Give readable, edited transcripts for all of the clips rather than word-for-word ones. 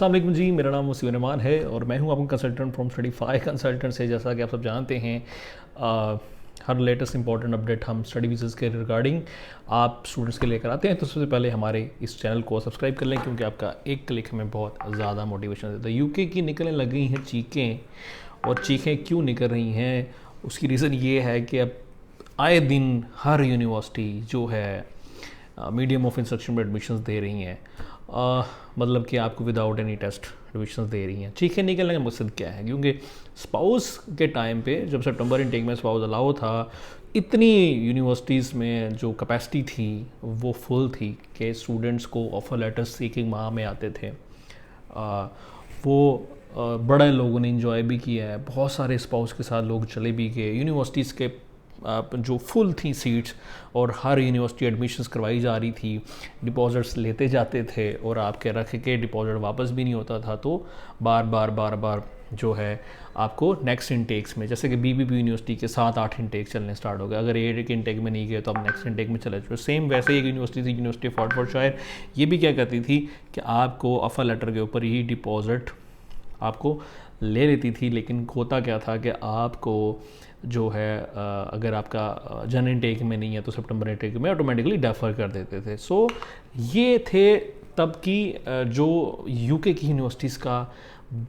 अस्सलाम वालेकुम जी, मेरा नाम मुसीब रहमान है और मैं हूं आपका कंसल्टेंट फ्रॉम स्टडीफाई कंसल्टेंट से। जैसा कि आप सब जानते हैं, हर लेटेस्ट इंपॉर्टेंट अपडेट हम स्टडी वीज़ा के रिगार्डिंग आप स्टूडेंट्स के लेकर आते हैं। तो सबसे पहले हमारे इस चैनल को सब्सक्राइब कर लें, क्योंकि आपका एक क्लिक हमें बहुत ज़्यादा मोटिवेशन देता है। यूके की निकलने लग गई हैं चीखें, और चीखें क्यों निकल रही हैं उसकी रीज़न ये है कि अब आए दिन हर यूनिवर्सिटी जो है मीडियम ऑफ इंस्ट्रक्शन में एडमिशन्स दे रही हैं। मतलब कि आपको विदाउट एनी टेस्ट एडमिशन्स दे रही हैं। चीखें निकलने का मकसद क्या है? क्योंकि स्पाउस के टाइम पे जब सितंबर इनटेक में स्पाउस अलाउ था, इतनी यूनिवर्सिटीज़ में जो कैपेसिटी थी वो फुल थी कि स्टूडेंट्स को ऑफर लेटर्स सीकिंग माह में आते थे। बड़े लोगों ने इंजॉय भी किया है, बहुत सारे स्पाउस के साथ लोग चले भी गए। यूनिवर्सिटीज़ के जो फुल थी सीट्स और हर यूनिवर्सिटी एडमिशन्स करवाई जा रही थी, डिपॉजिट्स लेते जाते थे और आपके रख के डिपॉजिट वापस भी नहीं होता था। तो बार बार जो है आपको नेक्स्ट इनटेक्स में, जैसे कि बीबीपी यूनिवर्सिटी के 7-8 इनटेक चलने स्टार्ट हो गए। अगर एक इनटेक में नहीं गए तो अब नेक्स्ट इनटेक में चले जाओ। सेम वैसे एक यूनिवर्सिटी थी, यूनिवर्सिटी ऑफ ऑक्सफोर्डशायर, ये भी क्या कहती थी कि आपको ऑफर लेटर के ऊपर ही डिपॉजिट आपको ले लेती थी। लेकिन होता क्या था कि आपको जो है अगर आपका जन इनटेक में नहीं है तो सितंबर इनटेक में ऑटोमेटिकली डेफर कर देते थे। सो ये थे तब की जो यूके की यूनिवर्सिटीज़ का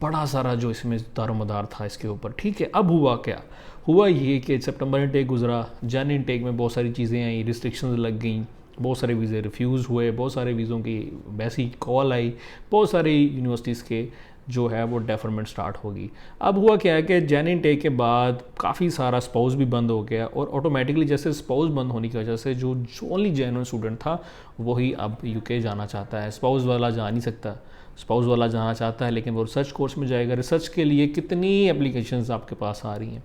बड़ा सारा जो इसमें दारोमदार था इसके ऊपर। ठीक है, अब हुआ क्या? हुआ ये कि सितंबर इनटेक गुजरा, जन इनटेक में बहुत सारी चीज़ें आई, रिस्ट्रिक्शंस लग गई, बहुत सारे वीज़े रिफ्यूज़ हुए, बहुत सारे वीज़ों की वैसी कॉल आई, बहुत सारी यूनिवर्सिटीज़ के जो है वो डेफरमेंट स्टार्ट होगी। अब हुआ क्या है कि जैन इनटेक के बाद काफ़ी सारा स्पाउस भी बंद हो गया, और ऑटोमेटिकली जैसे स्पाउस बंद होने की वजह से जो ओनली जेन्युइन स्टूडेंट था वही अब यूके जाना चाहता है। स्पाउस वाला जा नहीं सकता। स्पाउस वाला जाना चाहता है लेकिन वो रिसर्च कोर्स में जाएगा। रिसर्च के लिए कितनी एप्लीकेशंस आपके पास आ रही हैं,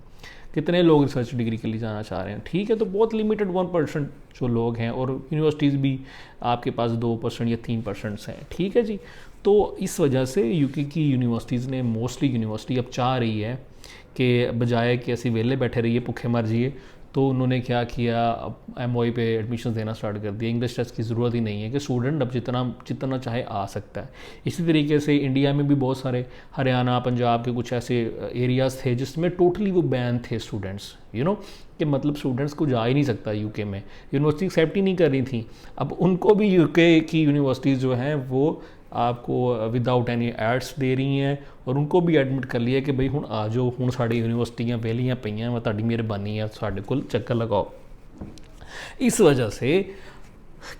कितने लोग रिसर्च डिग्री के लिए जाना चाह रहे हैं? ठीक है, तो बहुत लिमिटेड 1% जो लोग हैं, और यूनिवर्सिटीज़ भी आपके पास 2% या 3% हैं। ठीक है जी। तो इस वजह से यूके की यूनिवर्सिटीज़ ने, मोस्टली यूनिवर्सिटी अब चाह रही है कि बजाय कि ऐसे वेले बैठे रहिए, भूखे मर जाइए, तो उन्होंने क्या किया, अब MOE पे एडमिशन देना स्टार्ट कर दिया। इंग्लिश टेस्ट की ज़रूरत ही नहीं है कि स्टूडेंट अब जितना चाहे आ सकता है। इसी तरीके से इंडिया में भी बहुत सारे हरियाणा, पंजाब के कुछ ऐसे एरियाज़ थे जिसमें टोटली वो बैन थे स्टूडेंट्स, कि मतलब स्टूडेंट्स को जा ही नहीं सकता यूके में, यूनिवर्सिटी एक्सेप्ट ही नहीं कर रही थी। अब उनको भी यूके की यूनिवर्सिटीज़ जो हैं वो आपको विदाउट एनी एड्स दे रही हैं, और उनको भी एडमिट कर लिया कि भाई हुण आ जाओ, हुण साडी यूनिवर्सिटियां वेलियां पईयां वा, तुहाडी मेहरबानी है, साडे कोल चक्कर लगाओ। इस वजह से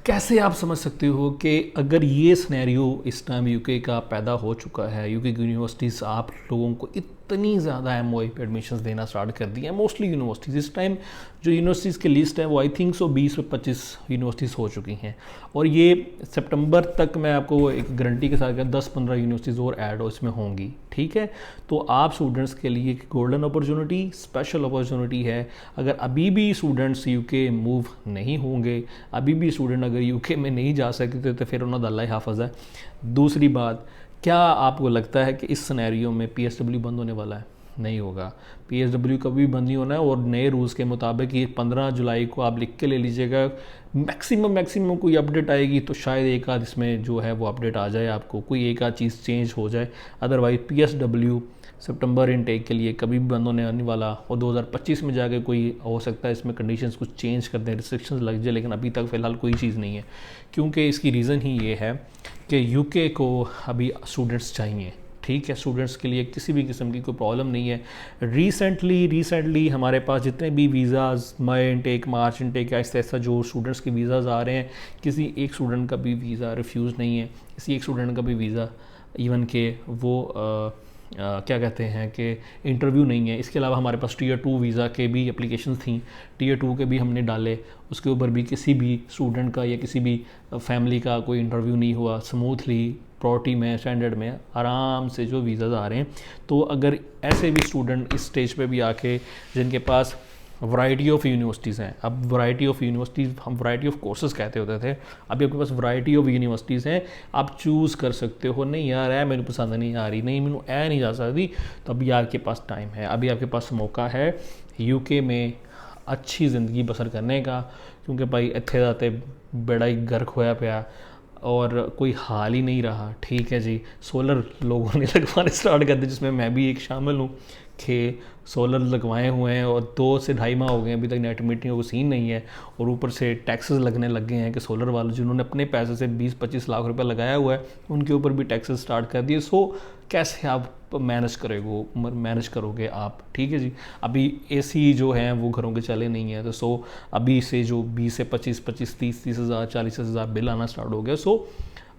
कैसे आप समझ सकते हो कि अगर ये सिनेरियो इस टाइम यूके का पैदा हो चुका है, यूके की यूनिवर्सिटीज़ आप लोगों को इतनी ज़्यादा MOE पे एडमिशन्स देना स्टार्ट कर दिया है। मोस्टली यूनिवर्सिटीज़ इस टाइम जो यूनिवर्सिटीज़ की लिस्ट है वो आई थिंक 20-25 यूनिवर्सिटीज़ हो चुकी हैं, और ये सितंबर तक मैं आपको एक गारंटी के साथ कहता 10-15 यूनिवर्सिटीज़ और ऐड हो इसमें होंगी। ठीक है, तो आप स्टूडेंट्स के लिए एक गोल्डन अपॉर्चुनिटी, स्पेशल अपॉर्चुनिटी है। अगर अभी भी स्टूडेंट्स यूके मूव नहीं होंगे, अभी भी स्टूडेंट अगर यूके में नहीं जा सकते तो फिर उन्होंने अल्लाह हाफ़िज़ है। दूसरी बात, क्या आपको लगता है कि इस सिनेरियो में PSW बंद होने वाला है? नहीं होगा। PSW कभी बंद नहीं होना है, और नए रूल्स के मुताबिक ये 15 जुलाई को आप लिख के ले लीजिएगा। मैक्सिमम कोई अपडेट आएगी तो शायद एक आध इसमें जो है वो अपडेट आ जाए, आपको कोई एक आध चीज़ चेंज हो जाए। अदरवाइज PSW सितंबर इनटेक के लिए कभी भी बंद होने आने वाला, और 2025 में जाके कोई हो सकता है इसमें कंडीशंस कुछ चेंज कर दें, रिस्ट्रिक्शंस लग जाए, लेकिन अभी तक फ़िलहाल कोई चीज़ नहीं है। क्योंकि इसकी रीज़न ही ये है कि यूके को अभी स्टूडेंट्स चाहिए। ठीक है, स्टूडेंट्स के लिए किसी भी किस्म की कोई प्रॉब्लम नहीं है। रिसेंटली हमारे पास जितने भी वीज़ाज़, मई इनटेक, मार्च इनटेक, ऐसा जो स्टूडेंट्स के वीज़ाज़ आ रहे हैं, किसी एक स्टूडेंट का भी वीज़ा रिफ्यूज़ नहीं है, किसी एक स्टूडेंट का भी वीज़ा इवन के वो क्या कहते हैं कि इंटरव्यू नहीं है। इसके अलावा हमारे पास Tier 2 वीज़ा के भी एप्लीकेशंस थी, Tier 2 के भी हमने डाले, उसके ऊपर भी किसी भी स्टूडेंट का या किसी भी फैमिली का कोई इंटरव्यू नहीं हुआ। स्मूथली प्रायोरिटी में, स्टैंडर्ड में आराम से जो वीज़ाज़ आ रहे हैं। तो अगर ऐसे भी स्टूडेंट इस स्टेज पे भी आके, जिनके पास वैरायटी ऑफ यूनिवर्सिटीज़ हैं, अब वैरायटी ऑफ यूनिवर्सिटीज़ हम वैरायटी ऑफ कोर्सेज़ कहते होते थे, अभी आपके पास वैरायटी ऑफ यूनिवर्सिटीज़ हैं, आप चूज़ कर सकते हो। नहीं यार ऐ मैंने पसंद नहीं आ रही, नहीं मैंने ऐ नहीं जा सकती, तो अभी आपके पास टाइम है, अभी आपके पास मौका है यूके में अच्छी ज़िंदगी बसर करने का। क्योंकि भाई इत्थे दा ते बड़ा ही गर्क होया पिया, और कोई हाल ही नहीं रहा। ठीक है जी, सोलर लोगों ने लगवाने स्टार्ट कर दिए, जिसमें मैं भी एक शामिल हूँ कि सोलर लगवाए हुए हैं और 2 से ढाई माह हो गए अभी तक नेट मीटरिंग का सीन नहीं है, और ऊपर से टैक्सेस लगने लग गए हैं कि सोलर वाले जिन्होंने अपने पैसे से 20-25 लाख रुपए लगाया हुआ है उनके ऊपर भी टैक्सेस स्टार्ट कर दिए। सो कैसे आप मैनेज करोगे आप? ठीक है जी, अभी एसी जो है वो घरों के चले नहीं है, तो सो अभी से जो 20 से 25 हज़ार 40 हज़ार बिल आना स्टार्ट हो गया। सो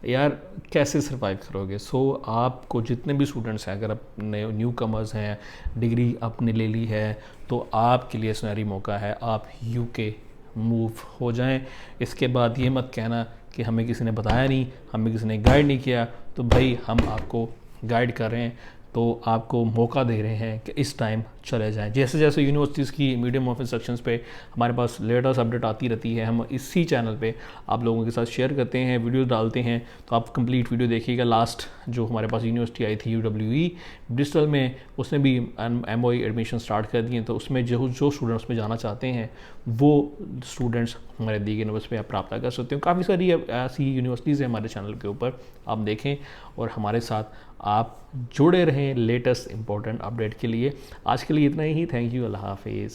यार कैसे सरवाइव करोगे? सो आपको जितने भी स्टूडेंट्स हैं, अगर अपने न्यू कमर्स हैं, डिग्री आपने ले ली है, तो आपके लिए सुनहरी मौका है, आप यूके मूव हो जाएं। इसके बाद ये मत कहना कि हमें किसी ने बताया नहीं, हमें किसी ने गाइड नहीं किया। तो भाई हम आपको गाइड कर रहे हैं, तो आपको मौका दे रहे हैं कि इस टाइम चले जाएं। जैसे जैसे यूनिवर्सिटीज़ की मीडियम ऑफ इंस्ट्रक्शंस पे हमारे पास लेटेस्ट अपडेट आती रहती है, हम इसी चैनल पे आप लोगों के साथ शेयर करते हैं, वीडियो डालते हैं, तो आप कंप्लीट वीडियो देखिएगा। लास्ट जो हमारे पास यूनिवर्सिटी आई थी UWE ब्रिस्टल में, उसने भी MOE एडमिशन स्टार्ट कर दिए, तो उसमें जो स्टूडेंट्स में जाना चाहते हैं वो स्टूडेंट्स हमारे दी यूनिवर्सिटी पे आप प्राप्त कर सकते हो। काफ़ी सारी ऐसी यूनिवर्सिटीज़ हैं हमारे चैनल के ऊपर, आप देखें और हमारे साथ आप जुड़े रहें लेटेस्ट इंपॉर्टेंट अपडेट के लिए। आज के लिए इतना ही, थैंक यू, अल्लाह हाफिज़।